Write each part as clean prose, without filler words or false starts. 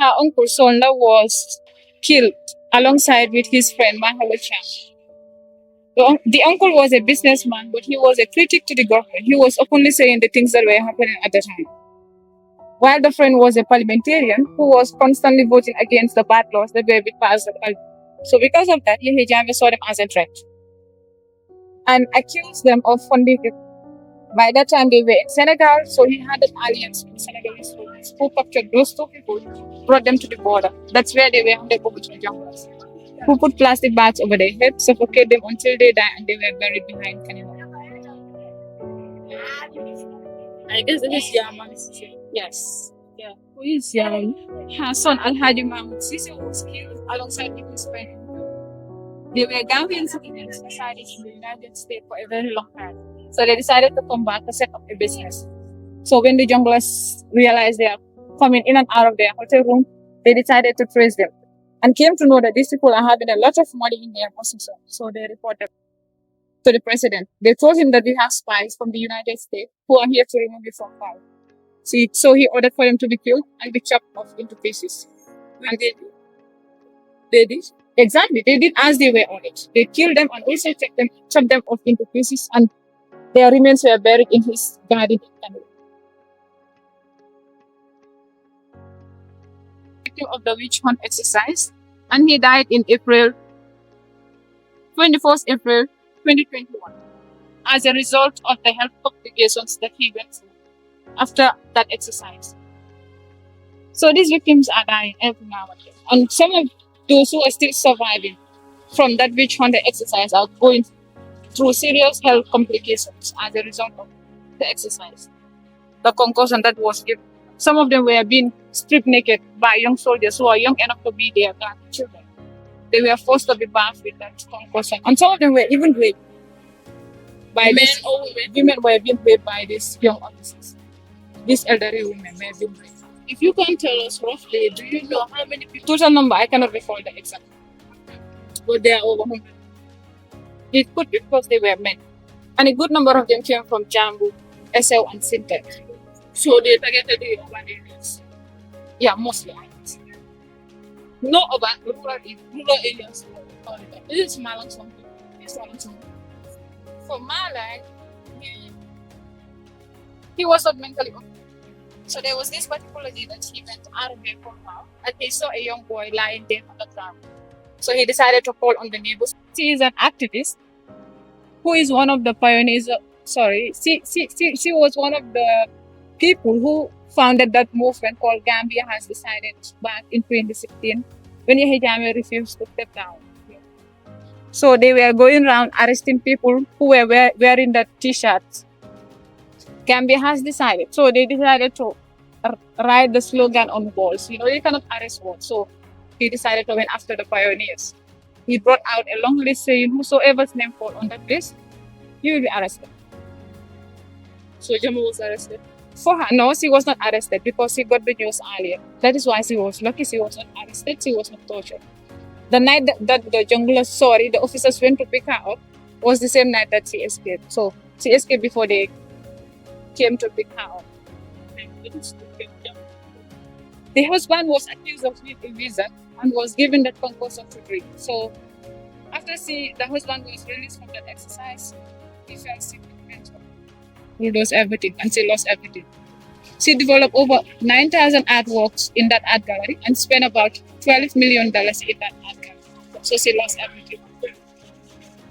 her uncle Sonla was killed alongside with his friend Mahalacham. The uncle was a businessman, but he was a critic to the government. He was openly saying the things that were happening at the time. While the friend was a parliamentarian who was constantly voting against the bad laws that were being passed at Parliament. So because of that, Yahya Jammeh saw them as a threat and accused them of funding it. By that time, they were in Senegal, so he had an alliance with Senegalese soldiers who captured those two people, brought them to the border. That's where they were handed over to the junglers, who put plastic bags over their heads, suffocate them until they died, and they were buried behind Canada. I guess this is Yahya's sister. Yes. Yeah. Who is Yahya? Her son Alhaji Mahmoud Sisi was killed alongside with his friend. They were Gambian citizens residing in the United States for a very long time. So they decided to come back to set up a business. So when the junglers realized they are coming in and out of their hotel room, they decided to trace them and came to know that these people are having a lot of money in their possession. So they reported to the president. They told him that we have spies from the United States who are here to remove you from power. So he ordered for them to be killed and be chopped off into pieces. And they did? Exactly. They did as they were on it. They killed them and also chopped them off into pieces, and their remains were buried in his garden in Canada. Victim of the witch hunt exercise, and he died in 21st April 2021 as a result of the health complications that he went through after that exercise. So these victims are dying every now and then. And some of those who are still surviving from that witch hunter exercise are going through serious health complications as a result of the exercise. The concussion that was given. Some of them were being stripped naked by young soldiers who are young enough to be their grandchildren. They were forced to be bathed with that concussion. And some of them were even raped by Men this, or women? women were being raped by these young officers. These elderly women were being raped. If you can tell us roughly, do you know how many people? Total number, I cannot recall the exact. But there are over 100. It could be because they were men. And a good number of them came from Jambu, SL, and Sintek. So they targeted the urban areas. Yeah, mostly. No urban, rural areas. This is Malang something. It's Malang something. For Malang, he was not mentally okay. So there was this particular day that he went out of there for a while, and he saw a young boy lying dead on the ground. So he decided to call on the neighbors. She is an activist who is one of the pioneers. She was one of the people who founded that movement called Gambia has decided back in 2016 when Yahya Jammeh refused to step down. So they were going around arresting people who were wearing the t-shirts. Gambia has decided. So they decided to write the slogan on walls. You cannot arrest walls. So he decided to went after the pioneers. He brought out a long list saying whosoever's name falls on that list, he will be arrested. So Jammeh was arrested. For her, no, she was not arrested because she got the news earlier. That is why she was lucky. She was not arrested. She was not tortured. The night that the officers went to pick her up was the same night that she escaped. So she escaped before they came to pick her up. The husband was accused of a visa and was given that concussion to drink. So after the husband was released from that exercise, he fell sick with cancer. He lost everything and she lost everything. She developed over 9,000 artworks in that art gallery and spent about $12 million in that art gallery. So she lost everything.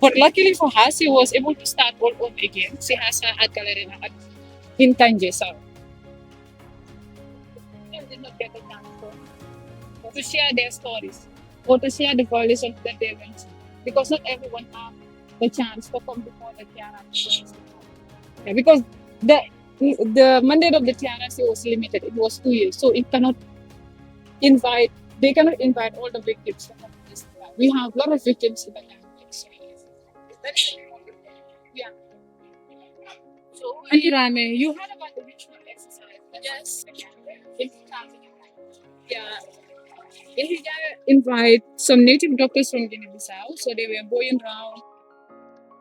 But luckily for her, she was able to start all over again. She has her art gallery now in Tanje, South. They did not get a chance to share their stories or to share the violations that they went through. Because not everyone has the chance to come before the TRRC. Yeah, because the mandate of the TRRC was limited. It was 2 years. So they cannot invite all the victims to come to this trial. We have a lot of victims in the Gambia. Yeah. So And Irame, you heard about the ritual exercise? yes. Yeah. He invite some native doctors from Guinea-Bissau. So they were going around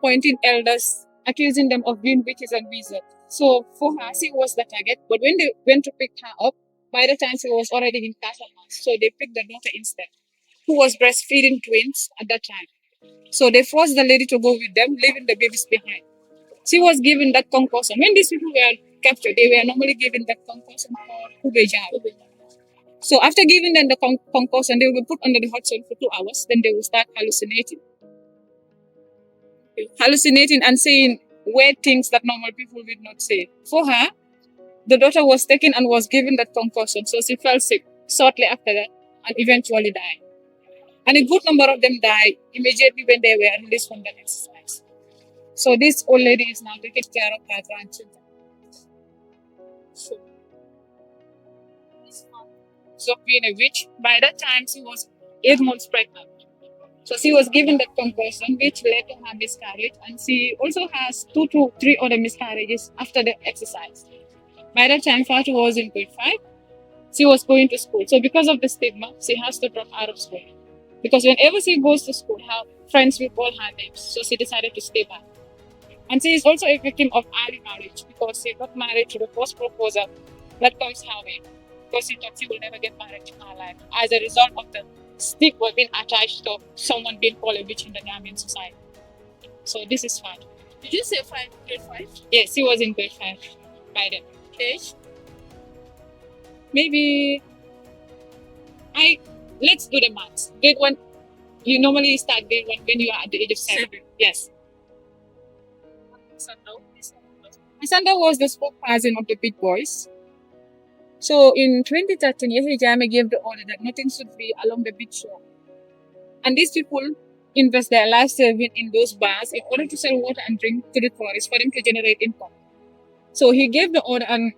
pointing elders, accusing them of being witches and wizards. So for her, she was the target. But when they went to pick her up, By the time she was already in Casamance, so they picked the daughter instead, who was breastfeeding twins at that time. So they forced the lady to go with them, leaving the babies behind. She was given that concussion. When these people were captured, they were normally given that concussion for Kubejao. So after giving them the concussion, they will be put under the hot sun for 2 hours. Then they will start hallucinating and saying weird things that normal people would not say. For her, the daughter was taken and was given that concussion, so she fell sick shortly after that and eventually died. And a good number of them died immediately when they were released from that exercise. So this old lady is now taking care of her grandchildren. So, so being a witch, by that time she was 8 months pregnant. So she was given that concussion, which led to her miscarriage, and she also has 2 to 3 other miscarriages after the exercise. By that time, Fatu was in grade 5. She was going to school. So because of the stigma, she has to drop out of school. Because whenever she goes to school, her friends will call her names. So she decided to stay back. And she is also a victim of early marriage because she got married to the first proposal that comes her way. Because she thought she will never get married in her life as a result of the stigma being attached to someone being called a witch in the Gambian society. So this is fine. Did you say grade 5? Yes, she was in grade 5 by then. Age? Maybe let's do the maths. Grade 1, you normally start grade 1 when you are at the age of 7. Yes. Sandra was the spokesperson of the big boys. So in 2013, Yahya Jammeh gave the order that nothing should be along the beach shore. And these people invest their life saving in those bars in order to sell water and drink to the tourists for them to generate income. So he gave the order, and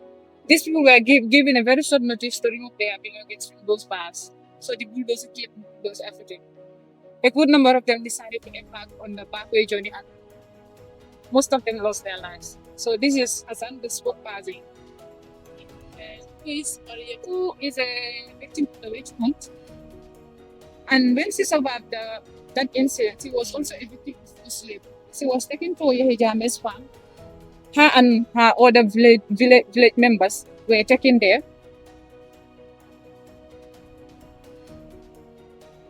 these people were given a very short notice to remove their belongings from those bars. So the bulldozer cleared those everything. A good number of them decided to embark on the backway journey, and most of them lost their lives. So this is Hassan, the spokesperson. Who is a victim of the witch hunt. And when she survived that incident, she was also a victim of slavery. She was taken to Yahya Jammeh's farm. Her and her other village members were taken there.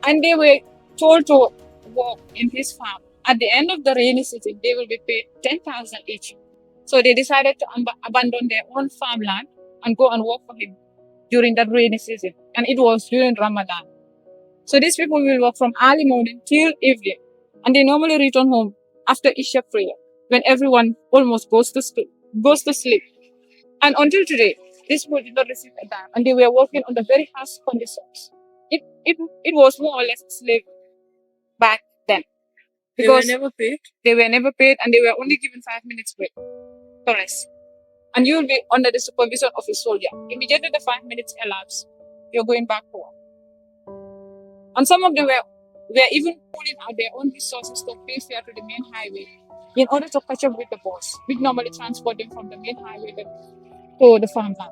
And they were told to work in his farm. At the end of the rainy season, they will be paid 10,000 each. So they decided to abandon their own farmland and go and work for him during that rainy season. And it was during Ramadan. So these people will work from early morning till evening. And they normally return home after Isha prayer, when everyone almost goes to sleep. And until today, these people did not receive a dime, and they were working under very harsh conditions. It was more or less slavery back then. Because They were never paid? They were never paid, and they were only given 5 minutes break to rest. And you will be under the supervision of a soldier. Immediately the 5 minutes elapse, you're going back home. And some of them were even pulling out their own resources to pay fare to the main highway in order to catch up with the bus, which normally transport them from the main highway to the farmland.